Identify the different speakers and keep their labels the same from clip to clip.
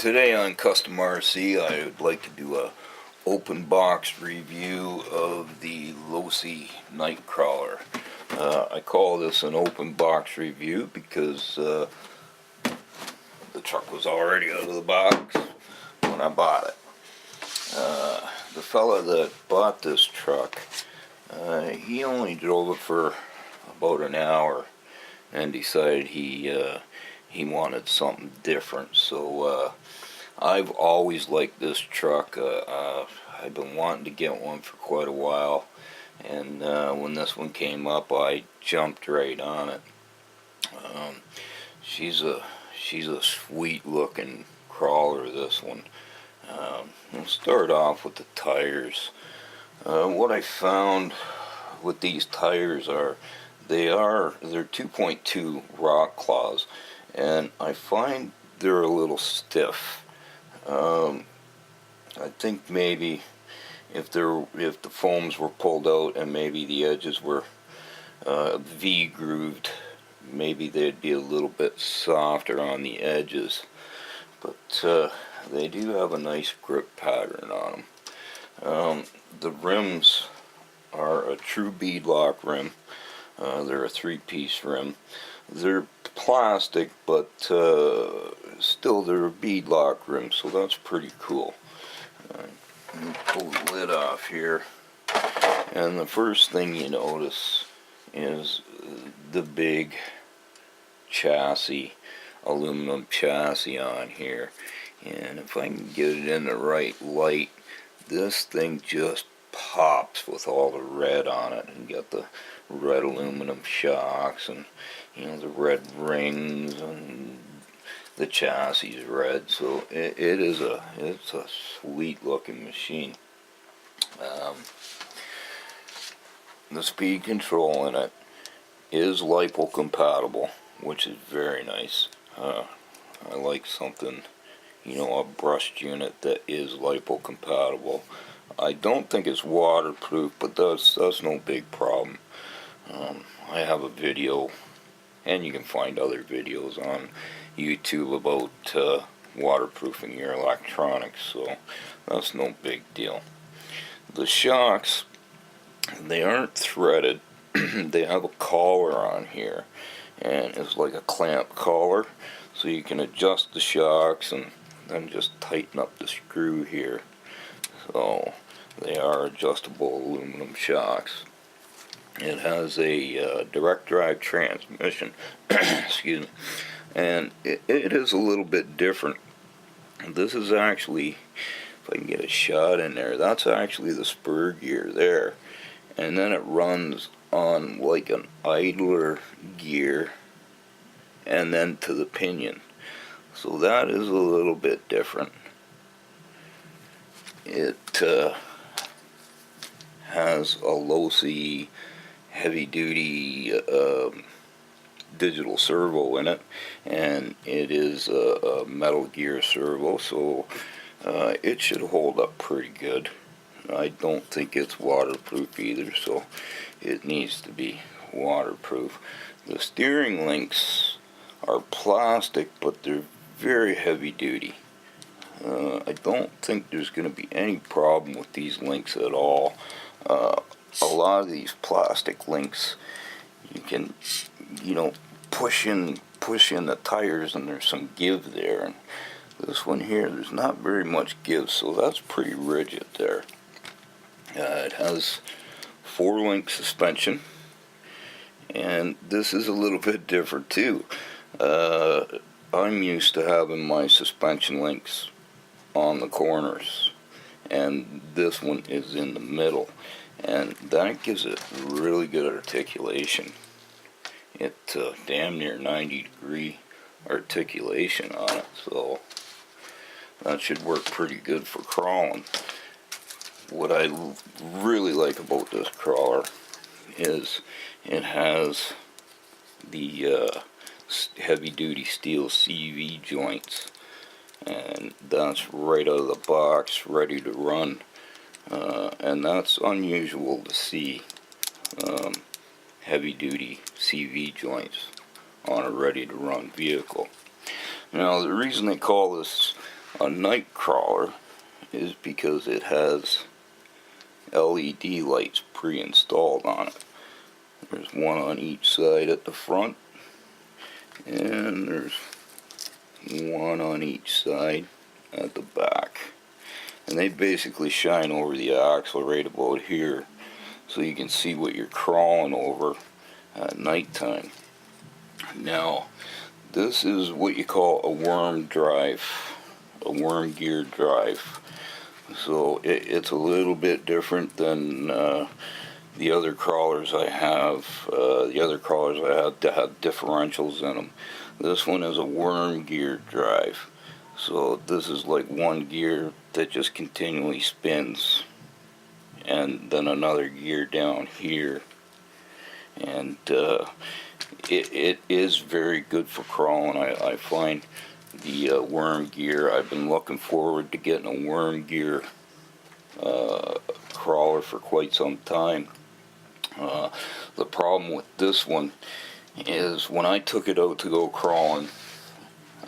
Speaker 1: Today on Custom RC, I would like to do a open box review of the Losi Nightcrawler. I call this an open box review because the truck was already out of the box when I bought it. The fella that bought this truck, he only drove it for about an hour and decided he wanted something different. So I've always liked this truck. I've been wanting to get one for quite a while, and when this one came up, I jumped right on it. She's a sweet looking crawler, this one. We'll start off with the tires. What I found with these tires are they're 2.2 rock claws, and I find they're a little stiff. I think maybe if the foams were pulled out and maybe the edges were V-grooved, maybe they'd be a little bit softer on the edges. But they do have a nice grip pattern on them. The rims are a true beadlock rim. They're a three-piece rim. They're plastic, but still they're a beadlock rim, so that's pretty cool. Let me pull the lid off here, and the first thing you notice is the big chassis, aluminum chassis on here. And if I can get it in the right light, this thing just pops with all the red on it, and got the red aluminum shocks, and the red rings, and the chassis is red. So it's a sweet looking machine. The speed control in it is LiPo compatible, which is very nice. I like something, a brushed unit that is LiPo compatible. I don't think it's waterproof, but that's no big problem. I have a video, and you can find other videos on YouTube about waterproofing your electronics, so that's no big deal. The shocks, they aren't threaded. They have a collar on here, and it's like a clamp collar, so you can adjust the shocks and then just tighten up the screw here. So they are adjustable aluminum shocks. It has a direct drive transmission, excuse me, and it is a little bit different. This is actually, if I can get a shot in there, that's actually the spur gear there, and then it runs on like an idler gear and then to the pinion. So that is a little bit different. It has a Losi heavy duty digital servo in it, and it is a metal gear servo, so it should hold up pretty good. I don't think it's waterproof either, so it needs to be waterproof. The steering links are plastic, but they're very heavy duty. I don't think there's going to be any problem with these links at all. A lot of these plastic links, you can, push in the tires, and there's some give there. And this one here, there's not very much give, so that's pretty rigid there. It has 4-link suspension, and this is a little bit different too. I'm used to having my suspension links on the corners, and this one is in the middle, and that gives it really good articulation. It damn near 90-degree articulation on it, so that should work pretty good for crawling. What I really like about this crawler is it has the heavy-duty steel CV joints, and that's right out of the box, ready to run. And that's unusual to see heavy-duty CV joints on a ready-to-run vehicle. Now, the reason they call this a night crawler is because it has LED lights pre-installed on it. There's one on each side at the front, and there's one on each side at the back. And they basically shine over the axle right about here, so you can see what you're crawling over at nighttime. Now, this is what you call a worm drive, a worm gear drive. So it's a little bit different than the other crawlers I have. The other crawlers I had to have differentials in them. This one is a worm gear drive. So this is like one gear that just continually spins, and then another gear down here. And it is very good for crawling. I find the worm gear, I've been looking forward to getting a worm gear crawler for quite some time. The problem with this one is when I took it out to go crawling,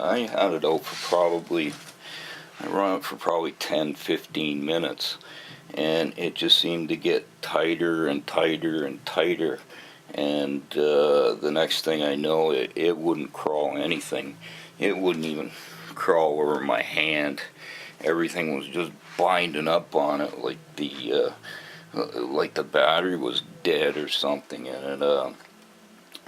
Speaker 1: I had it out for I run it for probably 10-15 minutes, and it just seemed to get tighter and tighter and tighter. And the next thing I know, it wouldn't crawl anything. It wouldn't even crawl over my hand. Everything was just binding up on it like the battery was dead or something. And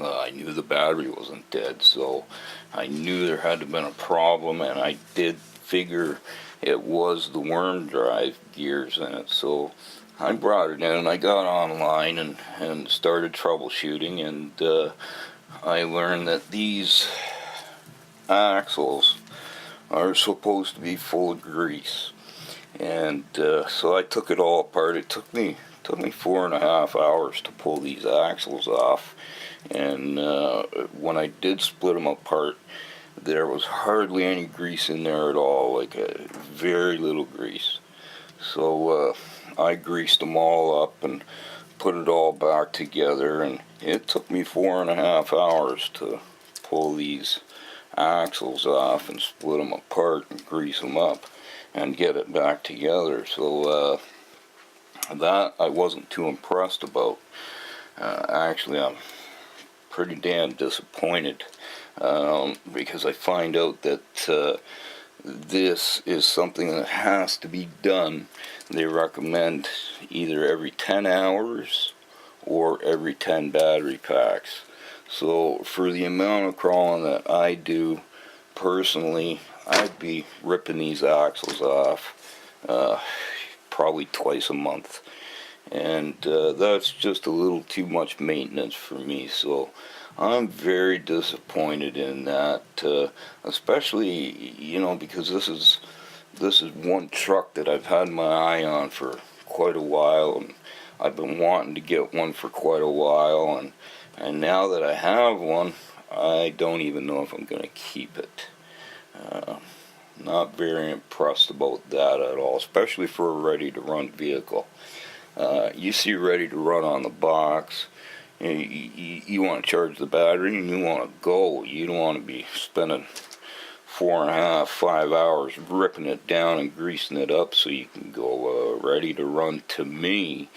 Speaker 1: I knew the battery wasn't dead, so I knew there had to have been a problem, and I did figure it was the worm drive gears in it. So I brought it in, and I got online and started troubleshooting, and I learned that these axles are supposed to be full of grease. And so I took it all apart. It took me 4.5 hours to pull these axles off. And when I did split them apart, there was hardly any grease in there at all, like very little grease. So I greased them all up and put it all back together, and it took me 4.5 hours to pull these axles off and split them apart and grease them up and get it back together. So that I wasn't too impressed about. Actually, I'm pretty damn disappointed because I find out that this is something that has to be done. They recommend either every 10 hours or every 10 battery packs. So for the amount of crawling that I do personally, I'd be ripping these axles off probably twice a month. And that's just a little too much maintenance for me. So I'm very disappointed in that, especially, because this is one truck that I've had my eye on for quite a while, and I've been wanting to get one for quite a while, and now that I have one, I don't even know if I'm going to keep it. Not very impressed about that at all, especially for a ready-to-run vehicle. You see ready to run on the box. You want to charge the battery and you want to go. You don't want to be spending 4.5-5 hours ripping it down and greasing it up so you can go ready to run. To me,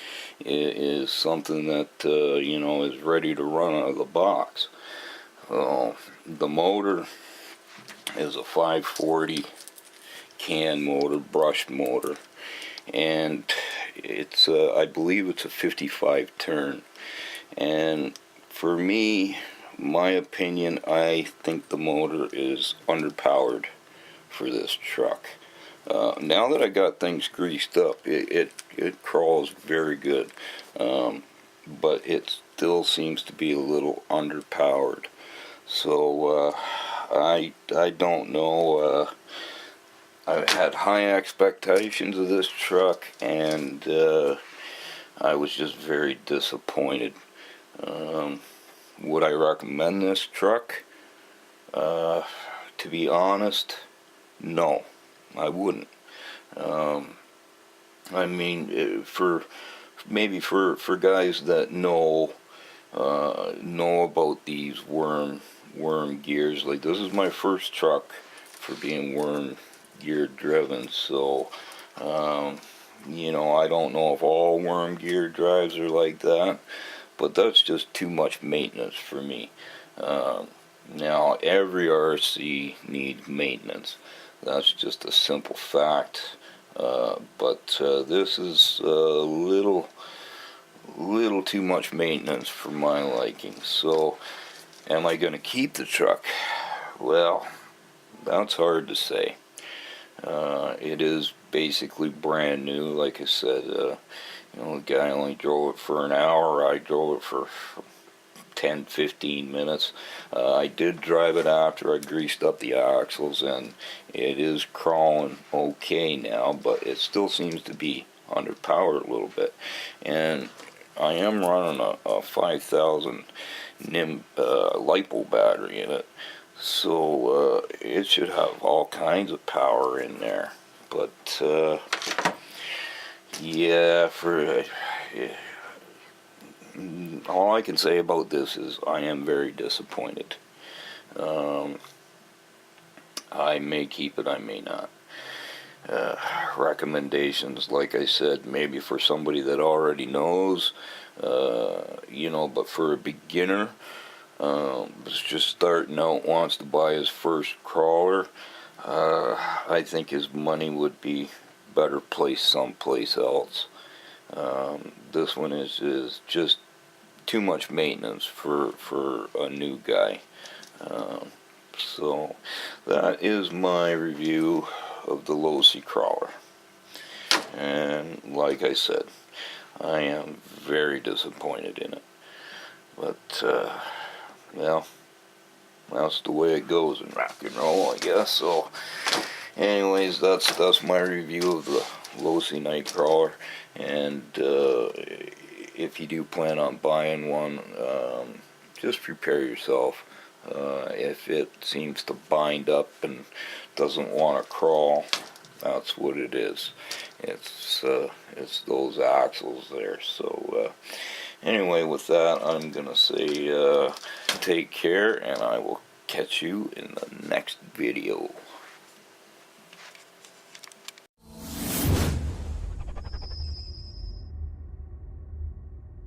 Speaker 1: is something that is ready to run out of the box. The motor is a 540 can motor, brushed motor, and it's I believe it's a 55 turn. And for me, my opinion, I think the motor is underpowered for this truck. Now that I got things greased up, it crawls very good, but it still seems to be a little underpowered. So I don't know. I had high expectations of this truck, and I was just very disappointed. Would I recommend this truck? To be honest, no, I wouldn't. I mean, for guys that know about these worm gears. Like, this is my first truck for being worm gear driven. So you know, I don't know if all worm gear drives are like that, but that's just too much maintenance for me. Now every RC needs maintenance. That's just a simple fact. But this is a little too much maintenance for my liking. So am I going to keep the truck? Well, that's hard to say. It is basically brand new. Like I said, you know, the guy only drove it for an hour. I drove it for 10-15 minutes. I did drive it after I greased up the axles, and it is crawling okay now, but it still seems to be underpowered a little bit. And I am running a 5000 NIM LiPo battery in it, so it should have all kinds of power in there. But yeah, all I can say about this is I am very disappointed. I may keep it, I may not. Recommendations, like I said, maybe for somebody that already knows, you know, but for a beginner that's just starting out, wants to buy his first crawler, I think his money would be better placed someplace else. This one is just too much maintenance for a new guy. So that is my review of the Losi crawler. And like I said, I am very disappointed in it. But well, that's the way it goes in rock and roll, I guess. So anyways, that's my review of the Losi Nightcrawler. And if you do plan on buying one, just prepare yourself. If it seems to bind up and doesn't want to crawl, that's what it is. It's those axles there. So anyway, with that, I'm gonna say take care, and I will catch you in the next video.